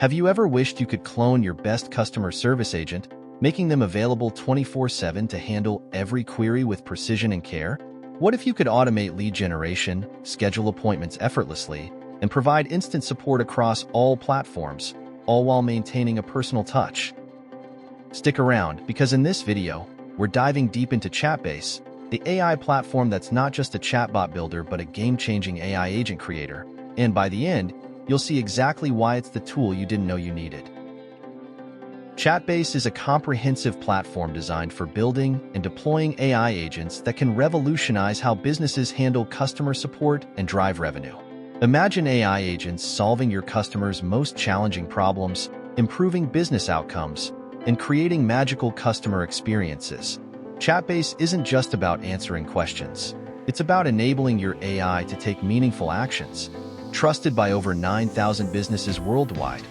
Have you ever wished you could clone your best customer service agent, making them available 24/7 to handle every query with precision and care? What if you could automate lead generation, schedule appointments effortlessly, and provide instant support across all platforms, all while maintaining a personal touch? Stick around, because in this video, we're diving deep into Chatbase, the AI platform that's not just a chatbot builder but a game-changing AI agent creator. And by the end, you'll see exactly why it's the tool you didn't know you needed. Chatbase is a comprehensive platform designed for building and deploying AI agents that can revolutionize how businesses handle customer support and drive revenue. Imagine AI agents solving your customers' most challenging problems, improving business outcomes, and creating magical customer experiences. Chatbase isn't just about answering questions. It's about enabling your AI to take meaningful actions. Trusted by over 9,000 businesses worldwide,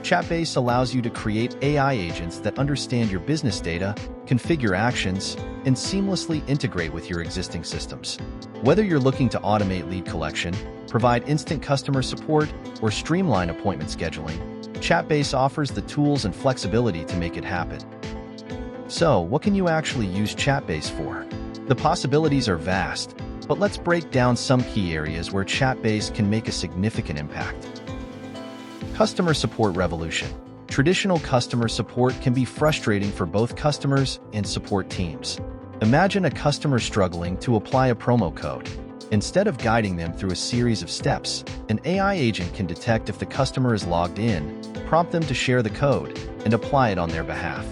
Chatbase allows you to create AI agents that understand your business data, configure actions, and seamlessly integrate with your existing systems. Whether you're looking to automate lead collection, provide instant customer support, or streamline appointment scheduling, Chatbase offers the tools and flexibility to make it happen. So, what can you actually use Chatbase for? The possibilities are vast, but let's break down some key areas where Chatbase can make a significant impact. Customer support revolution. Traditional customer support can be frustrating for both customers and support teams. Imagine a customer struggling to apply a promo code. Instead of guiding them through a series of steps, an AI agent can detect if the customer is logged in, prompt them to share the code, and apply it on their behalf.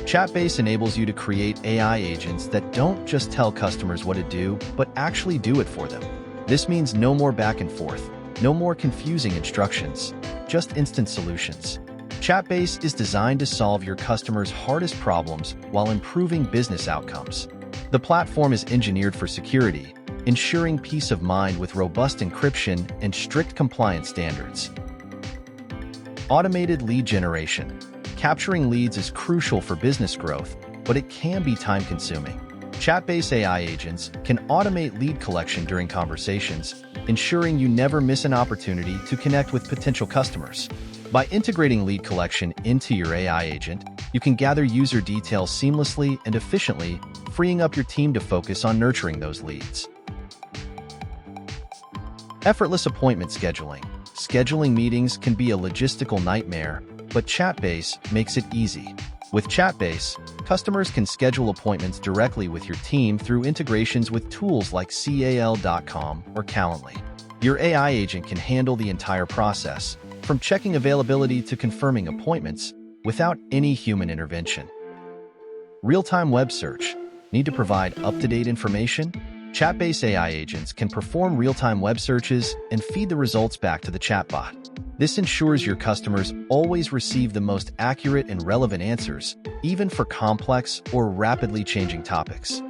Chatbase enables you to create AI agents that don't just tell customers what to do, but actually do it for them. This means no more back and forth, no more confusing instructions, just instant solutions. Chatbase is designed to solve your customers' hardest problems while improving business outcomes. The platform is engineered for security, ensuring peace of mind with robust encryption and strict compliance standards. Automated lead generation. Capturing leads is crucial for business growth, but it can be time-consuming. Chatbase AI agents can automate lead collection during conversations, ensuring you never miss an opportunity to connect with potential customers. By integrating lead collection into your AI agent, you can gather user details seamlessly and efficiently, freeing up your team to focus on nurturing those leads. Effortless appointment scheduling. Scheduling meetings can be a logistical nightmare, but Chatbase makes it easy. With Chatbase, customers can schedule appointments directly with your team through integrations with tools like cal.com or Calendly. Your AI agent can handle the entire process, from checking availability to confirming appointments, without any human intervention. Real-time web search. Need to provide up-to-date information? Chatbase AI agents can perform real-time web searches and feed the results back to the chatbot. This ensures your customers always receive the most accurate and relevant answers, even for complex or rapidly changing topics.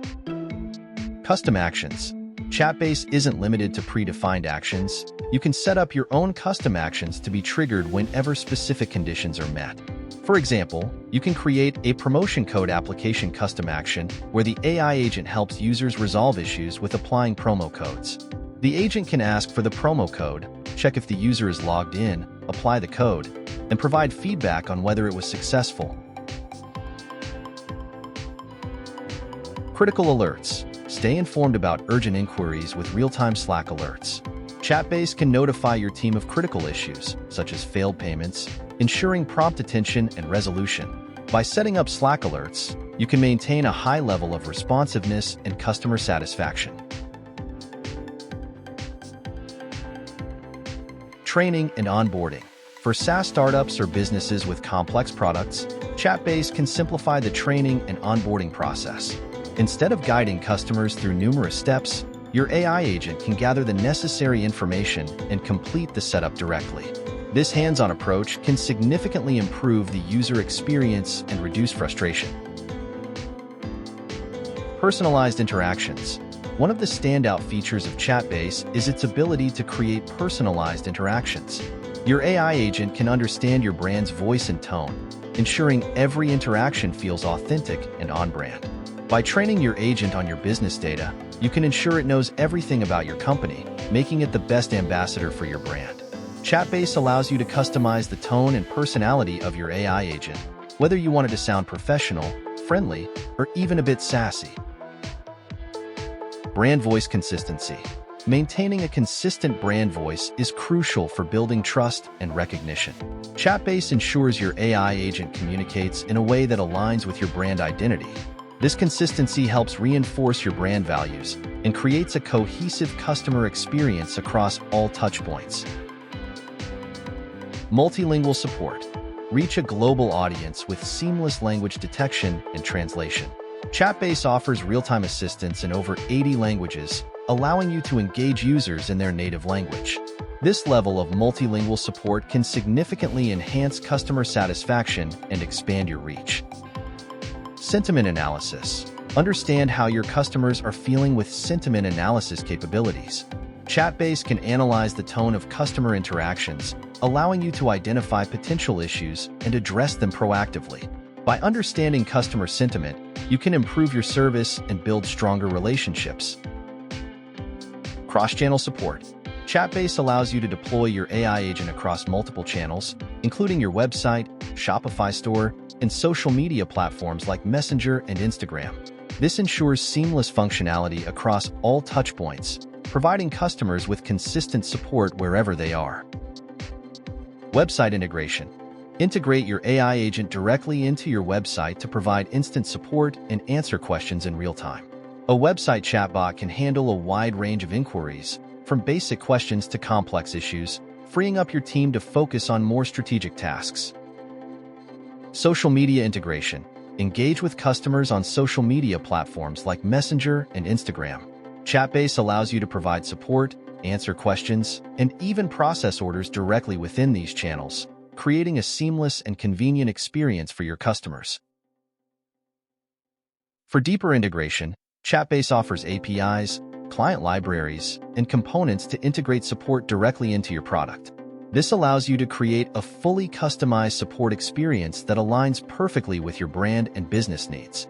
Custom actions. Chatbase isn't limited to predefined actions. You can set up your own custom actions to be triggered whenever specific conditions are met. For example, you can create a promotion code application custom action where the AI agent helps users resolve issues with applying promo codes. The agent can ask for the promo code, check if the user is logged in, apply the code, and provide feedback on whether it was successful. Critical alerts. Stay informed about urgent inquiries with real-time Slack alerts. Chatbase can notify your team of critical issues, such as failed payments, ensuring prompt attention and resolution. By setting up Slack alerts, you can maintain a high level of responsiveness and customer satisfaction. Training and onboarding. For SaaS startups or businesses with complex products, Chatbase can simplify the training and onboarding process. Instead of guiding customers through numerous steps, your AI agent can gather the necessary information and complete the setup directly. This hands-on approach can significantly improve the user experience and reduce frustration. Personalized interactions. One of the standout features of Chatbase is its ability to create personalized interactions. Your AI agent can understand your brand's voice and tone, ensuring every interaction feels authentic and on-brand. By training your agent on your business data, you can ensure it knows everything about your company, making it the best ambassador for your brand. Chatbase allows you to customize the tone and personality of your AI agent, whether you want it to sound professional, friendly, or even a bit sassy. Brand voice consistency. Maintaining a consistent brand voice is crucial for building trust and recognition. Chatbase ensures your AI agent communicates in a way that aligns with your brand identity. This consistency helps reinforce your brand values and creates a cohesive customer experience across all touchpoints. Multilingual support. Reach a global audience with seamless language detection and translation. Chatbase offers real-time assistance in over 80 languages, allowing you to engage users in their native language. This level of multilingual support can significantly enhance customer satisfaction and expand your reach. Sentiment analysis. Understand how your customers are feeling with sentiment analysis capabilities. Chatbase can analyze the tone of customer interactions, allowing you to identify potential issues and address them proactively. By understanding customer sentiment, you can improve your service and build stronger relationships. Cross-channel support. Chatbase allows you to deploy your AI agent across multiple channels, including your website, Shopify store, and social media platforms like Messenger and Instagram. This ensures seamless functionality across all touchpoints, providing customers with consistent support wherever they are. Website integration. Integrate your AI agent directly into your website to provide instant support and answer questions in real time. A website chatbot can handle a wide range of inquiries, from basic questions to complex issues, freeing up your team to focus on more strategic tasks. Social media integration. Engage with customers on social media platforms like Messenger and Instagram. Chatbase allows you to provide support, answer questions, and even process orders directly within these channels, creating a seamless and convenient experience for your customers. For deeper integration, Chatbase offers APIs, client libraries, and components to integrate support directly into your product. This allows you to create a fully customized support experience that aligns perfectly with your brand and business needs.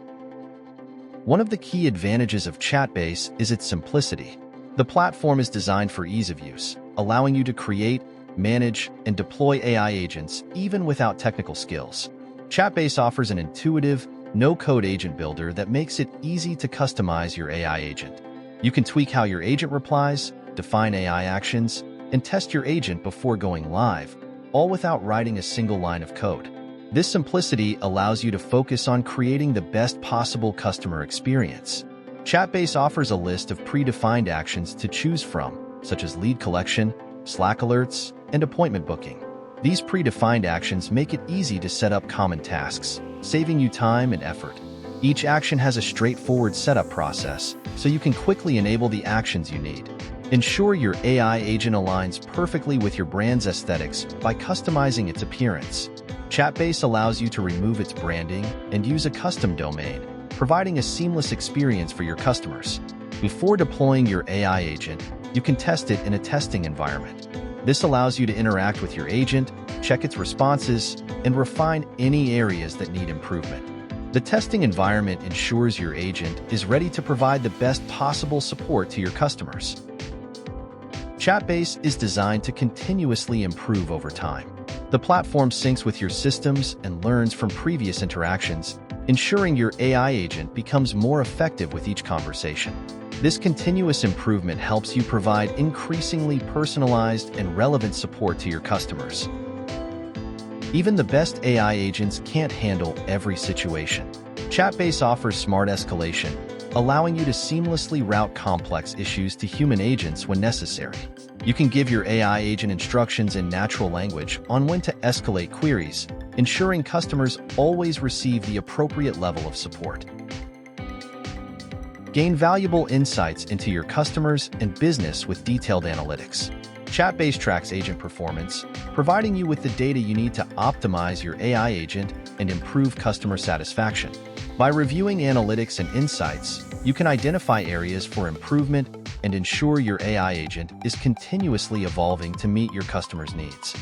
One of the key advantages of Chatbase is its simplicity. The platform is designed for ease of use, allowing you to create, manage, and deploy AI agents even without technical skills. Chatbase offers an intuitive, no-code agent builder that makes it easy to customize your AI agent. You can tweak how your agent replies, define AI actions, and test your agent before going live, all without writing a single line of code. This simplicity allows you to focus on creating the best possible customer experience. Chatbase offers a list of predefined actions to choose from, such as lead collection, Slack alerts, and appointment booking. These predefined actions make it easy to set up common tasks, saving you time and effort. Each action has a straightforward setup process, so you can quickly enable the actions you need. Ensure your AI agent aligns perfectly with your brand's aesthetics by customizing its appearance. Chatbase allows you to remove its branding and use a custom domain, providing a seamless experience for your customers. Before deploying your AI agent, you can test it in a testing environment. This allows you to interact with your agent, check its responses, and refine any areas that need improvement. The testing environment ensures your agent is ready to provide the best possible support to your customers. Chatbase is designed to continuously improve over time. The platform syncs with your systems and learns from previous interactions, ensuring your AI agent becomes more effective with each conversation. This continuous improvement helps you provide increasingly personalized and relevant support to your customers. Even the best AI agents can't handle every situation. Chatbase offers smart escalation, allowing you to seamlessly route complex issues to human agents when necessary. You can give your AI agent instructions in natural language on when to escalate queries, ensuring customers always receive the appropriate level of support. Gain valuable insights into your customers and business with detailed analytics. Chatbase tracks agent performance, providing you with the data you need to optimize your AI agent and improve customer satisfaction. By reviewing analytics and insights, you can identify areas for improvement and ensure your AI agent is continuously evolving to meet your customers' needs.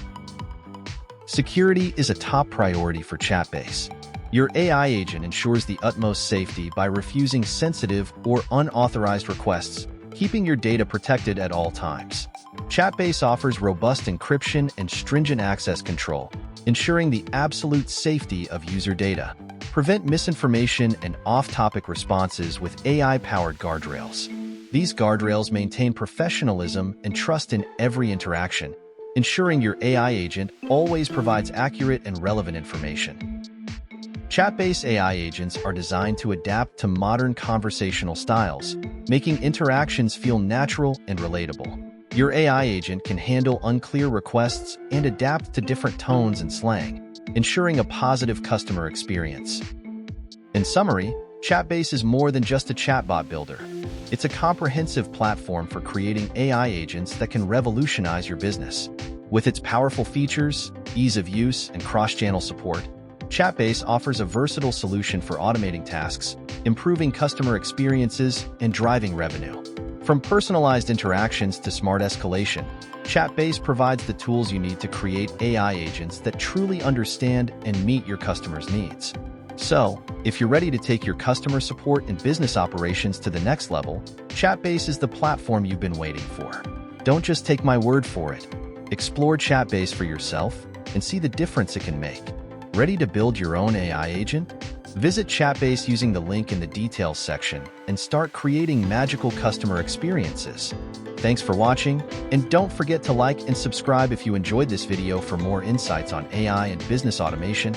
Security is a top priority for Chatbase. Your AI agent ensures the utmost safety by refusing sensitive or unauthorized requests, keeping your data protected at all times. Chatbase offers robust encryption and stringent access control, ensuring the absolute safety of user data. Prevent misinformation and off-topic responses with AI-powered guardrails. These guardrails maintain professionalism and trust in every interaction, ensuring your AI agent always provides accurate and relevant information. Chat-based AI agents are designed to adapt to modern conversational styles, making interactions feel natural and relatable. Your AI agent can handle unclear requests and adapt to different tones and slang, ensuring a positive customer experience. In summary, Chatbase is more than just a chatbot builder. It's a comprehensive platform for creating AI agents that can revolutionize your business. With its powerful features, ease of use, and cross-channel support, Chatbase offers a versatile solution for automating tasks, improving customer experiences, and driving revenue. From personalized interactions to smart escalation, Chatbase provides the tools you need to create AI agents that truly understand and meet your customers' needs. So, if you're ready to take your customer support and business operations to the next level, Chatbase is the platform you've been waiting for. Don't just take my word for it. Explore Chatbase for yourself and see the difference it can make. Ready to build your own AI agent? Visit Chatbase using the link in the details section and start creating magical customer experiences. Thanks for watching, and don't forget to like and subscribe if you enjoyed this video for more insights on AI and business automation.